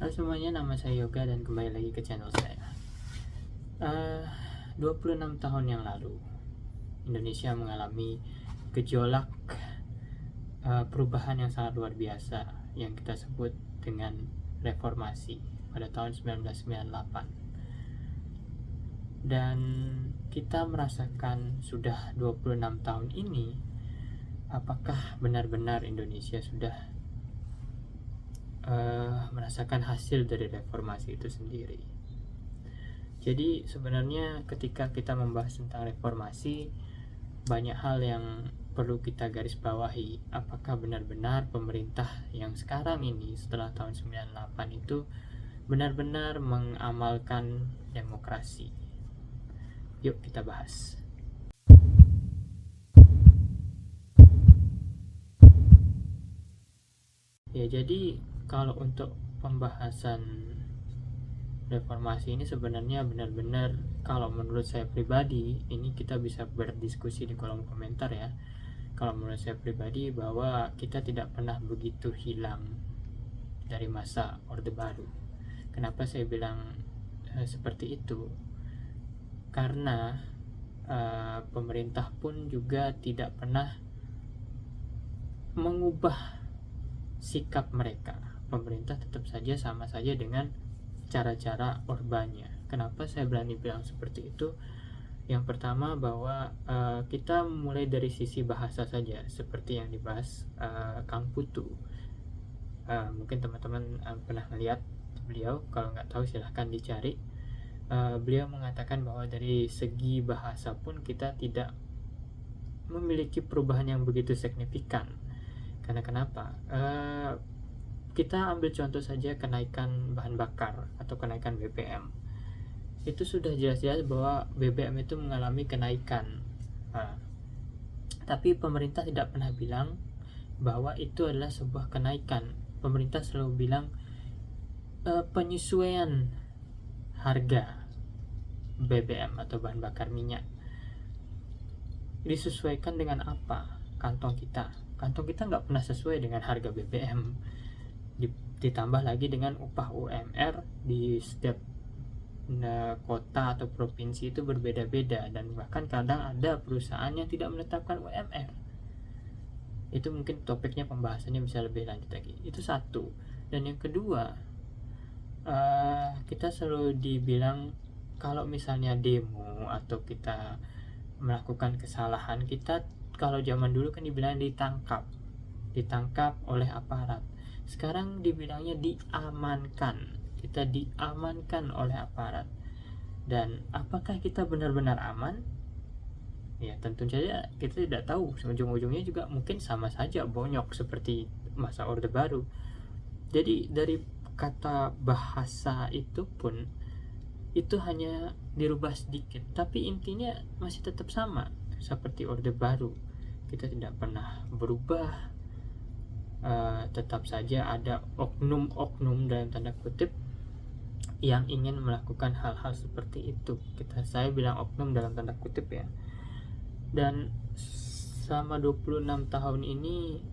Halo semuanya, nama saya Yoga dan kembali lagi ke channel saya. 26 tahun yang lalu, Indonesia mengalami gejolak perubahan yang sangat luar biasa yang kita sebut dengan reformasi pada tahun 1998. Dan kita merasakan sudah 26 tahun ini, apakah benar-benar Indonesia sudah merasakan hasil dari reformasi itu sendiri. Jadi sebenarnya ketika kita membahas tentang reformasi, banyak hal yang perlu kita garis bawahi. Apakah benar-benar pemerintah yang sekarang ini setelah tahun 98 itu benar-benar mengamalkan demokrasi? Yuk kita bahas. Ya, jadi kalau untuk pembahasan reformasi ini sebenarnya benar-benar, kalau menurut saya pribadi, ini kita bisa berdiskusi di kolom komentar ya. Kalau menurut saya pribadi, bahwa kita tidak pernah begitu hilang dari masa Orde Baru. Kenapa saya bilang seperti itu? Karena pemerintah pun juga tidak pernah mengubah sikap mereka. Pemerintah tetap saja sama saja dengan cara-cara orbanya. Kenapa saya berani bilang seperti itu? Yang pertama, bahwa kita mulai dari sisi bahasa saja, seperti yang dibahas Kang Putu. Mungkin teman-teman pernah melihat beliau, kalau nggak tahu silahkan dicari. Beliau mengatakan bahwa dari segi bahasa pun kita tidak memiliki perubahan yang begitu signifikan. Karena kenapa? Kita ambil contoh saja kenaikan bahan bakar atau kenaikan BBM. Itu sudah jelas-jelas bahwa BBM itu mengalami kenaikan. Tapi pemerintah tidak pernah bilang bahwa itu adalah sebuah kenaikan. Pemerintah selalu bilang penyesuaian harga BBM atau bahan bakar minyak. Disesuaikan dengan apa? Kantong kita nggak pernah sesuai dengan harga BBM. Ditambah lagi dengan upah UMR di setiap kota atau provinsi itu berbeda-beda, dan bahkan kadang ada perusahaan yang tidak menetapkan UMR. Itu mungkin topiknya, pembahasannya bisa lebih lanjut lagi. Itu satu. Dan yang kedua, kita selalu dibilang kalau misalnya demo atau kita melakukan kesalahan, kita kalau zaman dulu kan dibilang ditangkap oleh aparat. Sekarang dibilangnya diamankan. Kita diamankan oleh aparat. Dan apakah kita benar-benar aman? Ya, tentu saja kita tidak tahu. Ujung-ujungnya juga mungkin sama saja bonyok seperti masa Orde Baru. Jadi dari kata bahasa itu pun, itu hanya dirubah sedikit, tapi intinya masih tetap sama seperti Orde Baru. Kita tidak pernah berubah. Tetap saja ada oknum-oknum dalam tanda kutip yang ingin melakukan hal-hal seperti itu. Saya bilang oknum dalam tanda kutip ya. Dan selama 26 tahun ini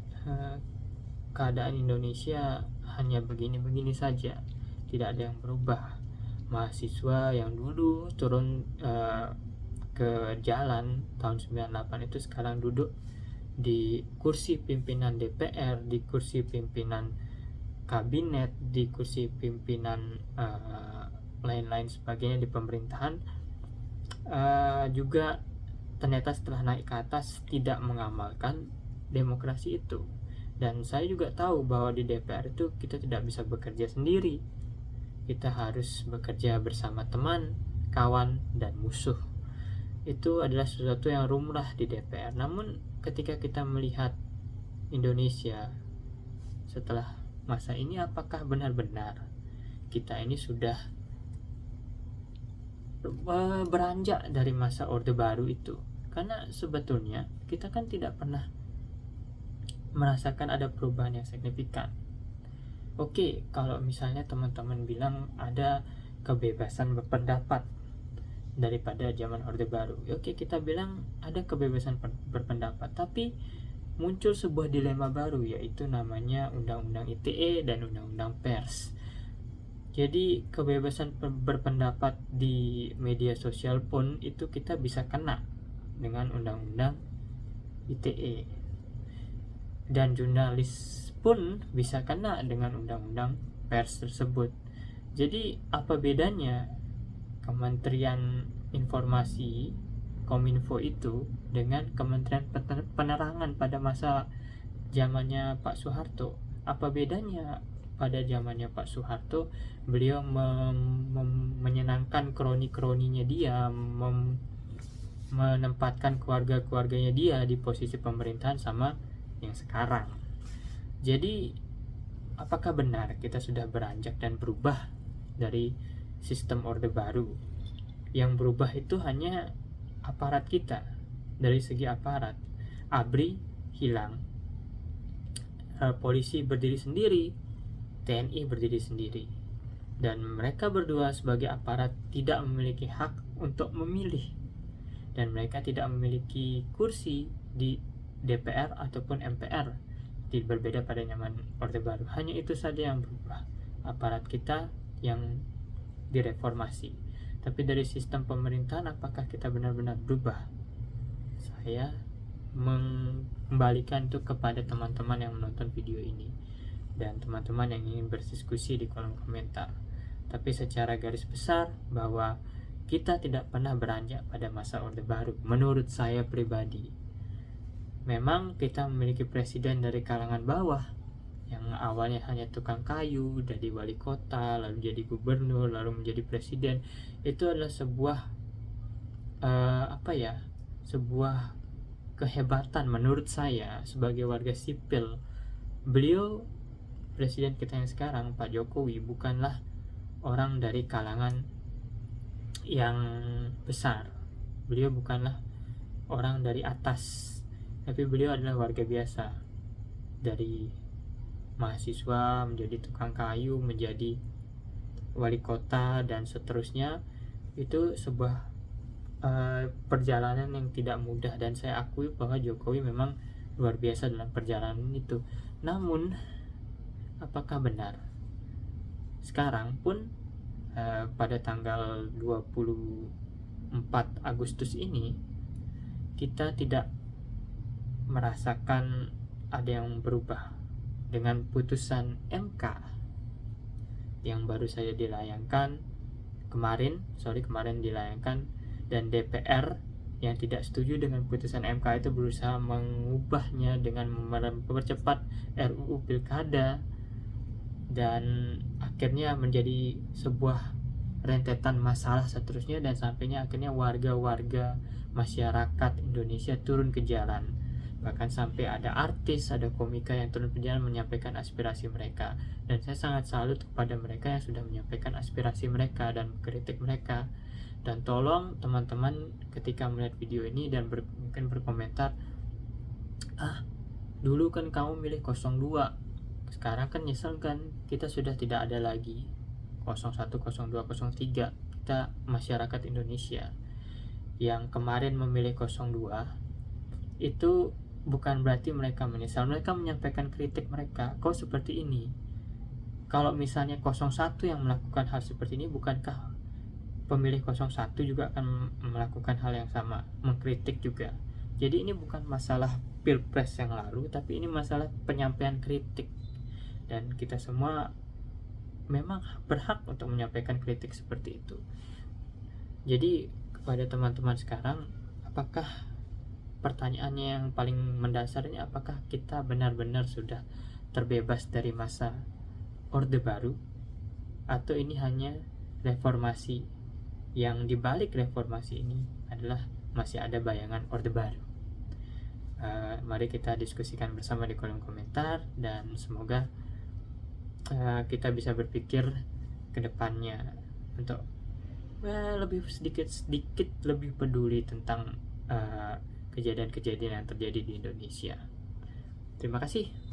keadaan Indonesia hanya begini-begini saja, tidak ada yang berubah. Mahasiswa yang dulu turun ke jalan tahun 98 itu sekarang duduk di kursi pimpinan DPR, di kursi pimpinan kabinet, di kursi pimpinan lain-lain sebagainya di pemerintahan. Juga ternyata setelah naik ke atas tidak mengamalkan demokrasi itu. Dan saya juga tahu bahwa di DPR itu kita tidak bisa bekerja sendiri. Kita harus bekerja bersama teman, kawan, dan musuh. Itu adalah sesuatu yang lumrah di DPR. Namun ketika kita melihat Indonesia setelah masa ini, apakah benar-benar kita ini sudah beranjak dari masa Orde Baru itu? Karena sebetulnya kita kan tidak pernah merasakan ada perubahan yang signifikan. Oke, kalau misalnya teman-teman bilang ada kebebasan berpendapat daripada zaman Orde Baru, oke, kita bilang ada kebebasan berpendapat, tapi muncul sebuah dilema baru, yaitu namanya Undang-Undang ITE dan Undang-Undang Pers. Jadi kebebasan berpendapat di media sosial pun itu kita bisa kena dengan undang-undang ITE, dan jurnalis pun bisa kena dengan undang-undang pers tersebut. Jadi apa bedanya Kementerian Informasi Kominfo itu dengan Kementerian Penerangan pada masa zamannya Pak Soeharto? Apa bedanya? Pada zamannya Pak Soeharto, beliau menyenangkan kroni-kroninya dia, menempatkan keluarga-keluarganya dia di posisi pemerintahan sama yang sekarang. Jadi apakah benar kita sudah beranjak dan berubah dari sistem Orde Baru? Yang berubah itu hanya aparat kita. Dari segi aparat, ABRI hilang, polisi berdiri sendiri, TNI berdiri sendiri, dan mereka berdua sebagai aparat tidak memiliki hak untuk memilih, dan mereka tidak memiliki kursi di DPR ataupun MPR. Berbeda pada zaman Orde Baru. Hanya itu saja yang berubah, aparat kita yang direformasi. Tapi dari sistem pemerintahan, apakah kita benar-benar berubah? Saya mengembalikan itu kepada teman-teman yang menonton video ini dan teman-teman yang ingin berdiskusi di kolom komentar. Tapi secara garis besar, bahwa kita tidak pernah beranjak pada masa Orde Baru. Menurut saya pribadi, memang kita memiliki presiden dari kalangan bawah, yang awalnya hanya tukang kayu, jadi wali kota, lalu jadi gubernur, lalu menjadi presiden. Itu adalah sebuah sebuah kehebatan menurut saya sebagai warga sipil. Beliau, presiden kita yang sekarang, Pak Jokowi, bukanlah orang dari kalangan yang besar. Beliau bukanlah orang dari atas, tapi beliau adalah warga biasa, dari mahasiswa menjadi tukang kayu, menjadi wali kota, dan seterusnya. Itu sebuah perjalanan yang tidak mudah, dan saya akui bahwa Jokowi memang luar biasa dalam perjalanan itu. Namun apakah benar sekarang pun pada tanggal 24 Agustus ini kita tidak merasakan ada yang berubah dengan putusan MK yang baru saja dilayangkan kemarin dilayangkan, dan DPR yang tidak setuju dengan putusan MK itu berusaha mengubahnya dengan mempercepat RUU Pilkada, dan akhirnya menjadi sebuah rentetan masalah seterusnya, dan sampainya akhirnya warga-warga masyarakat Indonesia turun ke jalan. Bahkan sampai ada artis, ada komika yang turun ke jalan menyampaikan aspirasi mereka, dan saya sangat salut kepada mereka yang sudah menyampaikan aspirasi mereka dan kritik mereka. Dan tolong teman-teman ketika melihat video ini dan mungkin berkomentar, dulu kan kamu milih 02, sekarang kan nyesel kan, kita sudah tidak ada lagi 01, 02, 03. Kita masyarakat Indonesia yang kemarin memilih 02 itu bukan berarti mereka menyesal. Mereka menyampaikan kritik mereka, kok seperti ini. Kalau misalnya 01 yang melakukan hal seperti ini, bukankah pemilih 01 juga akan melakukan hal yang sama, mengkritik juga? Jadi ini bukan masalah pilpres yang lalu, tapi ini masalah penyampaian kritik, dan kita semua memang berhak untuk menyampaikan kritik seperti itu. Jadi kepada teman-teman sekarang, apakah pertanyaannya yang paling mendasarnya, apakah kita benar-benar sudah terbebas dari masa Orde Baru, atau ini hanya reformasi, yang dibalik reformasi ini adalah masih ada bayangan Orde Baru? Mari kita diskusikan bersama di kolom komentar, dan semoga kita bisa berpikir ke depannya untuk lebih sedikit lebih peduli tentang kejadian-kejadian yang terjadi di Indonesia. Terima kasih.